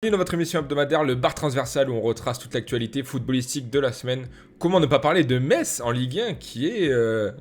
Bienvenue dans votre émission hebdomadaire, le bar transversal où on retrace toute l'actualité footballistique de la semaine. Comment ne pas parler de Metz en Ligue 1 qui est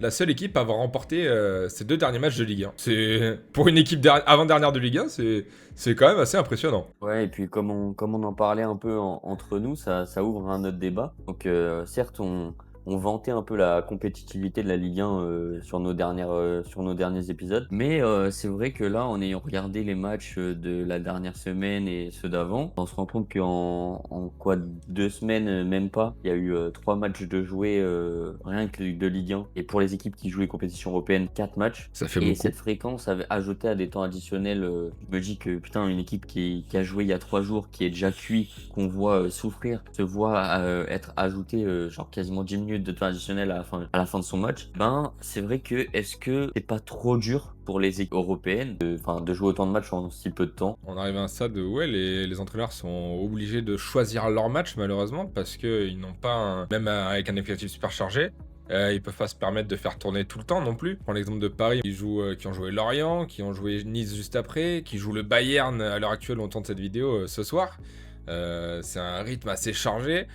la seule équipe à avoir remporté ces deux derniers matchs de Ligue 1. C'est pour une équipe avant-dernière de Ligue 1, c'est quand même assez impressionnant. Ouais, et puis comme on en parlait un peu entre nous, ça ouvre un autre débat. Donc, certes, on vantait un peu la compétitivité de la Ligue 1 sur nos derniers épisodes. Mais c'est vrai que là, en ayant regardé les matchs de la dernière semaine et ceux d'avant, on se rend compte qu'en quoi 2 semaines, même pas, il y a eu 3 matchs de jouer rien que de Ligue 1. Et pour les équipes qui jouent les compétitions européennes, 4 matchs. Ça fait Et beaucoup. cette fréquence avait ajouté à des temps additionnels, je me dis que putain, une équipe qui a joué il y a 3 jours, qui est déjà cuit, qu'on voit souffrir, se voit être ajouté genre quasiment 10 minutes de temps additionnel à la fin de son match. Ben, c'est vrai que est-ce que c'est pas trop dur pour les équipes européennes de jouer autant de matchs en si peu de temps? On arrive à un stade où ouais, les entraîneurs sont obligés de choisir leur match malheureusement parce qu'ils n'ont pas, même avec un effectif super chargé, ils peuvent pas se permettre de faire tourner tout le temps non plus. Prends l'exemple de Paris, qui ont joué Lorient, qui ont joué Nice juste après, qui jouent le Bayern à l'heure actuelle où on tourne cette vidéo ce soir. C'est un rythme assez chargé.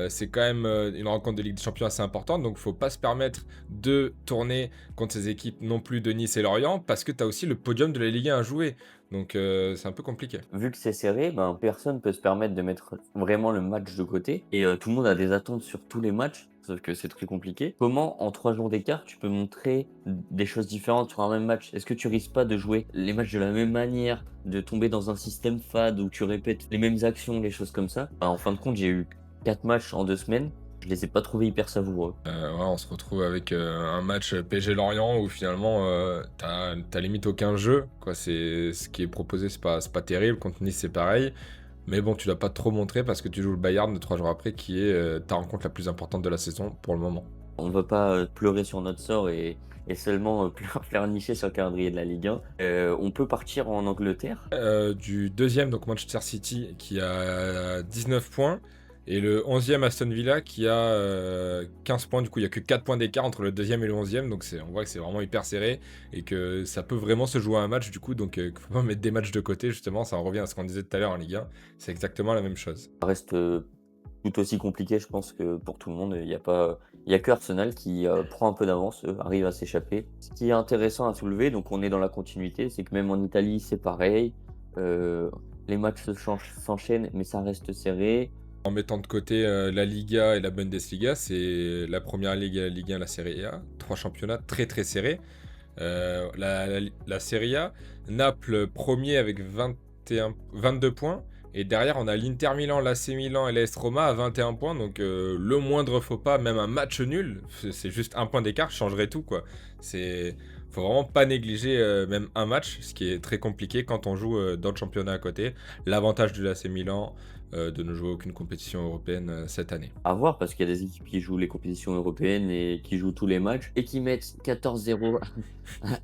C'est quand même une rencontre de Ligue des Champions assez importante, donc faut pas se permettre de tourner contre ces équipes non plus de Nice et Lorient parce que tu as aussi le podium de la Ligue 1 à jouer. Donc c'est un peu compliqué. Vu que c'est serré, ben, personne peut se permettre de mettre vraiment le match de côté et tout le monde a des attentes sur tous les matchs, sauf que c'est très compliqué. Comment, en 3 jours d'écart, tu peux montrer des choses différentes sur un même match? Est-ce que tu risques pas de jouer les matchs de la même manière, de tomber dans un système fade où tu répètes les mêmes actions, les choses comme ça? Ben, en fin de compte, j'ai eu 4 matchs en 2 semaines, je les ai pas trouvés hyper savoureux. Ouais, on se retrouve avec un match PSG Lorient où finalement t'as limite aucun jeu. Quoi. Ce qui est proposé, c'est pas terrible. Contre Nice, c'est pareil. Mais bon, tu l'as pas trop montré parce que tu joues le Bayern 3 jours après, qui est ta rencontre la plus importante de la saison pour le moment. On ne veut pas pleurer sur notre sort et seulement pleurnicher sur le calendrier de la Ligue 1. On peut partir en Angleterre. Du deuxième, donc Manchester City, qui a 19 points. Et le 11e Aston Villa qui a 15 points. Du coup, il n'y a que 4 points d'écart entre le deuxième et le 11e. Donc on voit que c'est vraiment hyper serré et que ça peut vraiment se jouer à un match. Du coup, donc il ne faut pas mettre des matchs de côté. Justement, ça en revient à ce qu'on disait tout à l'heure en Ligue 1. C'est exactement la même chose. Ça reste tout aussi compliqué, je pense, que pour tout le monde. Il y a que Arsenal qui prend un peu d'avance, arrive à s'échapper. Ce qui est intéressant à soulever, donc on est dans la continuité, c'est que même en Italie, c'est pareil. Euh, les matchs s'enchaînent, mais ça reste serré. En mettant de côté la Liga et la Bundesliga, c'est la première ligue, la Ligue 1, la Serie A. 3 championnats très très serrés. La Serie A, Naples premier avec 22 points. Et derrière, on a l'Inter Milan, l'AC Milan et l'AS Roma à 21 points. Donc le moindre faux pas, même un match nul, c'est juste un point d'écart, changerait tout, quoi. Faut vraiment pas négliger même un match, ce qui est très compliqué quand on joue dans le championnat à côté. L'avantage de l'AC Milan de ne jouer aucune compétition européenne cette année. À voir, parce qu'il y a des équipes qui jouent les compétitions européennes et qui jouent tous les matchs et qui mettent 14-0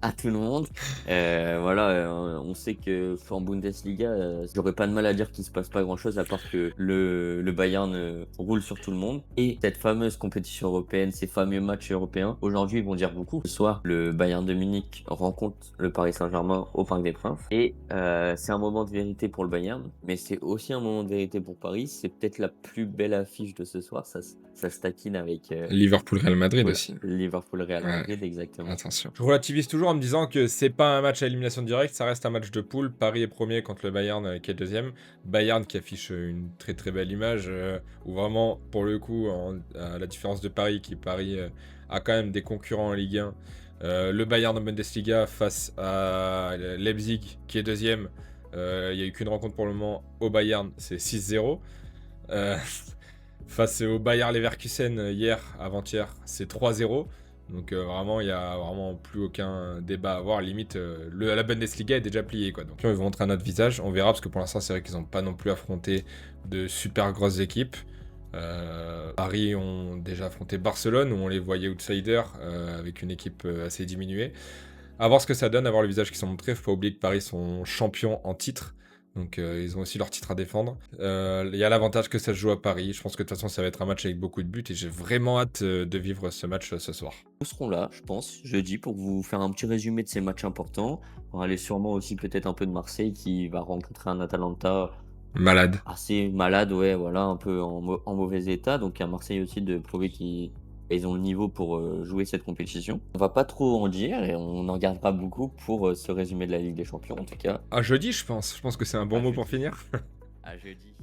à tout le monde. Voilà, on sait que en Bundesliga, j'aurais pas de mal à dire qu'il se passe pas grand-chose à part que le Bayern roule sur tout le monde. Et cette fameuse compétition européenne, ces fameux matchs européens, aujourd'hui ils vont dire beaucoup. Ce soir, le Bayern de Munich rencontre le Paris Saint-Germain au Parc des Princes. Et c'est un moment de vérité pour le Bayern, mais c'est aussi un moment de vérité pour Paris. C'est peut-être la plus belle affiche de ce soir. Ça se taquine avec Liverpool-Real Madrid aussi. Liverpool-Real Ouais. Madrid, exactement. Attention. Je relativise toujours en me disant que c'est pas un match à élimination directe, ça reste un match de poule. Paris est premier contre le Bayern qui est deuxième. Bayern qui affiche une très très belle image où vraiment, pour le coup, à la différence de Paris, Paris a quand même des concurrents en Ligue 1. Le Bayern en Bundesliga face à Leipzig qui est deuxième. Il n'y a eu qu'une rencontre pour le moment au Bayern, c'est 6-0. Euh, Face au Bayer Leverkusen hier, avant-hier, c'est 3-0. Donc vraiment, il n'y a vraiment plus aucun débat à avoir. Limite, la Bundesliga est déjà pliée, quoi. Donc ils vont montrer un autre visage. On verra, parce que pour l'instant, c'est vrai qu'ils n'ont pas non plus affronté de super grosses équipes. Paris ont déjà affronté Barcelone, où on les voyait outsiders, avec une équipe assez diminuée. À voir ce que ça donne, à voir le visage qui sont montrés. Faut pas oublier que Paris sont champions en titre. Donc ils ont aussi leur titre à défendre. Il y a l'avantage que ça se joue à Paris. Je pense que de toute façon ça va être un match avec beaucoup de buts et j'ai vraiment hâte de vivre ce match ce soir. Nous serons là, je pense, jeudi, pour vous faire un petit résumé de ces matchs importants. On va aller sûrement aussi peut-être un peu de Marseille qui va rencontrer un Atalanta Malade. assez malade, ouais, voilà, un peu en mauvais état. Donc à Marseille aussi de prouver qu'ils ont le niveau pour, jouer cette compétition. On va pas trop en dire et on en gardera beaucoup pour, ce résumé de la Ligue des Champions en tout cas. À jeudi, je pense. Je pense que c'est un bon À mot pour jeudi. finir. À jeudi.